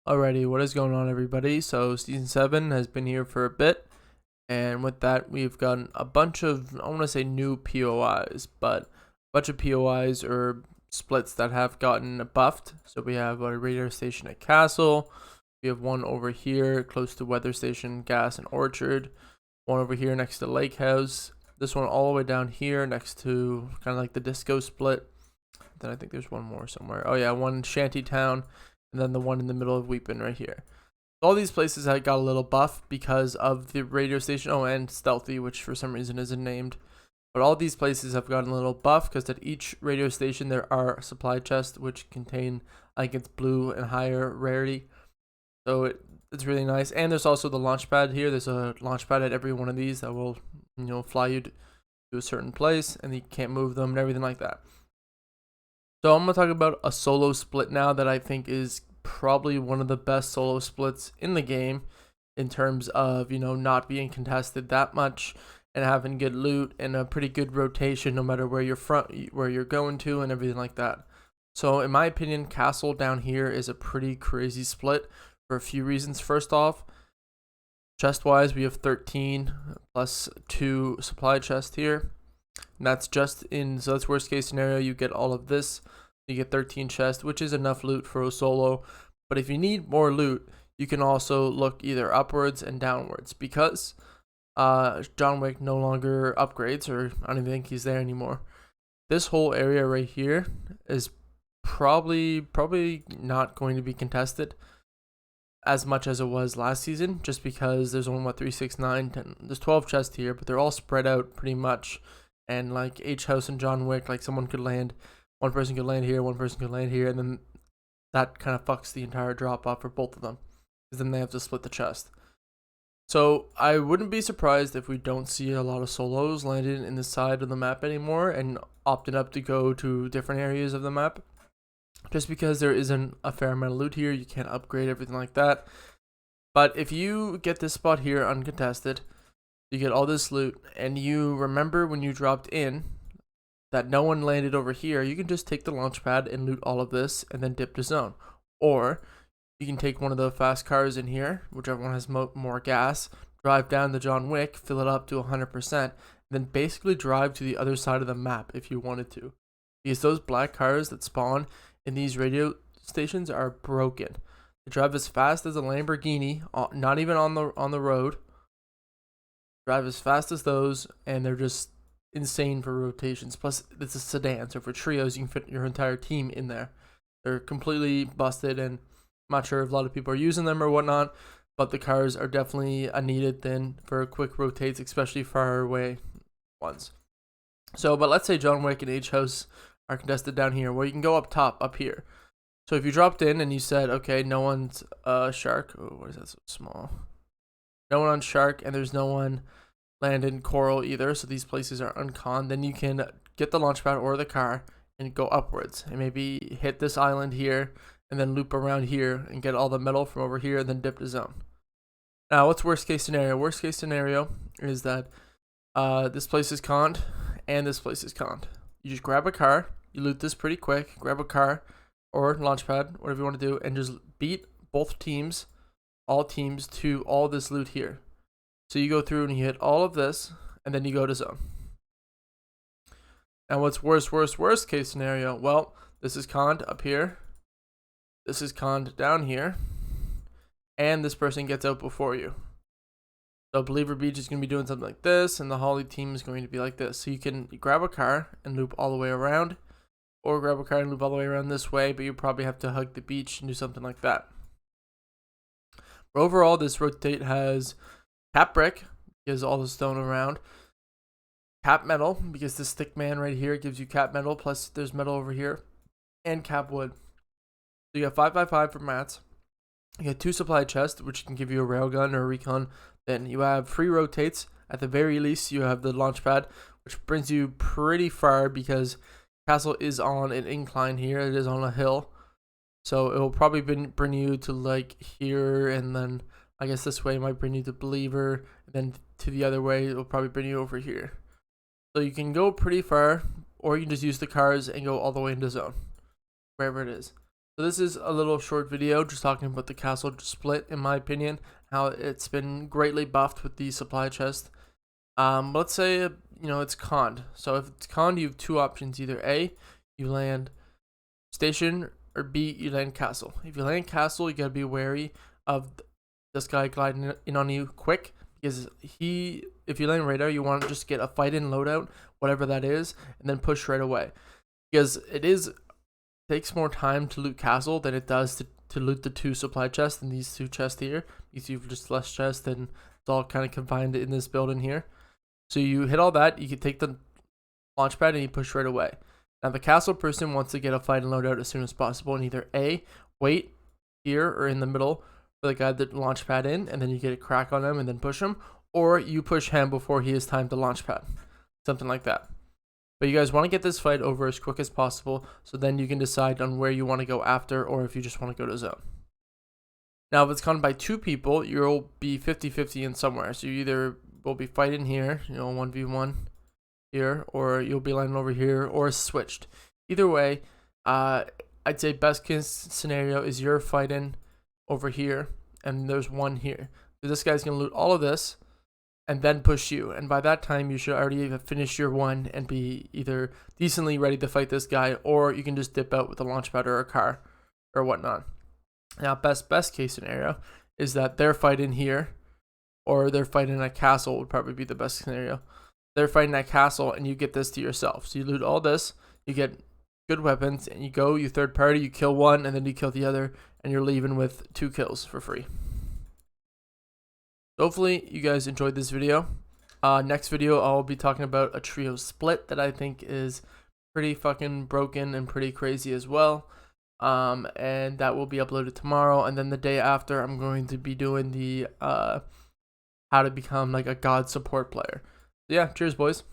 Alrighty, what is going on, everybody? So season 7 has been here for a bit, and with that we've gotten a bunch of, I want to say, new POIs, but a bunch of POIs or splits that have gotten buffed. So we have a radio station at Castle, we have one over here close to Weather Station, Gas, and Orchard, one over here next to Lake House, this one all the way down here next to kind of like the disco split. Then I think there's one more somewhere. Oh yeah, one in Shantytown, and then the one in the middle of Weepin right here. All these places had got a little buff because of the radio station. Oh, and Stealthy, which for some reason isn't named. But all these places have gotten a little buff because at each radio station there are supply chests which contain, I think it's blue and higher rarity. So it's really nice. And there's also the launch pad here. There's a launch pad at every one of these that will, fly you to a certain place, and you can't move them and everything like that. So I'm going to talk about a solo split now that I think is probably one of the best solo splits in the game in terms of, not being contested that much and having good loot and a pretty good rotation no matter where you're going to and everything like that. So in my opinion, Castle down here is a pretty crazy split for a few reasons. First off, chest wise, we have 13 plus 2 supply chests here. And that's so that's worst case scenario. You get all of this. You get 13 chests, which is enough loot for a solo. But if you need more loot, you can also look either upwards and downwards because John Wick no longer upgrades, or I don't even think he's there anymore. This whole area right here is probably not going to be contested as much as it was last season, just because there's only 3, 6, 9, 10. There's 12 chests here, but they're all spread out pretty much. And like H House and John Wick, like one person could land here, one person could land here, and then that kind of fucks the entire drop off for both of them, because then they have to split the chest. So I wouldn't be surprised if we don't see a lot of solos landed in the side of the map anymore and opted up to go to different areas of the map, just because there isn't a fair amount of loot here. You can't upgrade everything like that. But if you get this spot here uncontested, you get all this loot, and you remember when you dropped in that no one landed over here, you can just take the launch pad and loot all of this and then dip to zone. Or you can take one of the fast cars in here, whichever one has more gas, drive down the John Wick, fill it up to 100%, and then basically drive to the other side of the map if you wanted to. Because those black cars that spawn in these radio stations are broken. They drive as fast as a Lamborghini, not even on the road. Drive as fast as those, and they're just insane for rotations. Plus, it's a sedan, so for trios, you can fit your entire team in there. They're completely busted, and I'm not sure if a lot of people are using them or whatnot, but the cars are definitely a needed thing for quick rotates, especially far away ones. So, but let's say John Wick and H House are contested down here. Well, you can go up top, up here. So if you dropped in and you said, okay, no one's Shark. Oh, what is that so small? No one on Shark, and there's no one landed in Coral either, so these places are unconned. Then you can get the launch pad or the car and go upwards and maybe hit this island here and then loop around here and get all the metal from over here and then dip to zone. Now, what's worst case scenario? Worst case scenario is that this place is conned and this place is conned. You just grab a car, you loot this pretty quick, grab a car or launch pad, whatever you want to do, and just beat both teams, all teams, to all this loot here. So you go through and you hit all of this, and then you go to zone. And what's worst case scenario? Well, this is conned up here. This is conned down here. And this person gets out before you. So Believer Beach is going to be doing something like this, and the Holly team is going to be like this. So you can grab a car and loop all the way around, or grab a car and loop all the way around this way, but you probably have to hug the beach and do something like that. But overall, this rotate has cap brick, because all the stone around, cap metal, because this thick man right here gives you cap metal, plus there's metal over here, and cap wood. So you have 5x5 for mats. You get 2 supply chests, which can give you a railgun or a recon. Then you have free rotates. At the very least, you have the launch pad, which brings you pretty far because Castle is on an incline here. It is on a hill. So it will probably bring you to like here, and then I guess this way might bring you to Believer, and then to the other way it will probably bring you over here. So you can go pretty far, or you can just use the cars and go all the way into zone, wherever it is. So this is a little short video just talking about the castle split, in my opinion, how it's been greatly buffed with the supply chest. Let's say it's conned. So if it's conned, you have two options: either A, you land station, or B, you land castle. If you land castle, you gotta be wary of this guy gliding in on you quick, because if you land radar, you want to just get a fight in loadout, whatever that is, and then push right away, because takes more time to loot castle than it does to loot the two supply chests and these two chests here. These two just less chests, and it's all kind of confined in this building here. So you hit all that, you can take the launch pad and you push right away. Now the castle person wants to get a fight and loadout as soon as possible, and either A, wait here or in the middle for the guy that launch pad in, and then you get a crack on him and then push him, or you push him before he has time to launch pad, something like that. But you guys want to get this fight over as quick as possible, so then you can decide on where you want to go after, or if you just want to go to zone. Now if it's conned by two people, you'll be 50-50 in somewhere, so you either will be fighting here, 1v1 here, or you'll be landing over here, or switched. Either way, I'd say best case scenario is you're fighting over here, and there's one here. So this guy's gonna loot all of this and then push you, and by that time you should already have finished your one and be either decently ready to fight this guy, or you can just dip out with a launch pad or a car or whatnot. Now best case scenario is that they're fighting here, or they're fighting a castle would probably be the best scenario. They're fighting that castle and you get this to yourself. So you loot all this, you get good weapons, and you third party, you kill one, and then you kill the other, and you're leaving with 2 kills for free. So hopefully you guys enjoyed this video. Next video I'll be talking about a trio split that I think is pretty fucking broken and pretty crazy as well. And that will be uploaded tomorrow, and then the day after I'm going to be doing the how to become like a god support player. So yeah, cheers boys.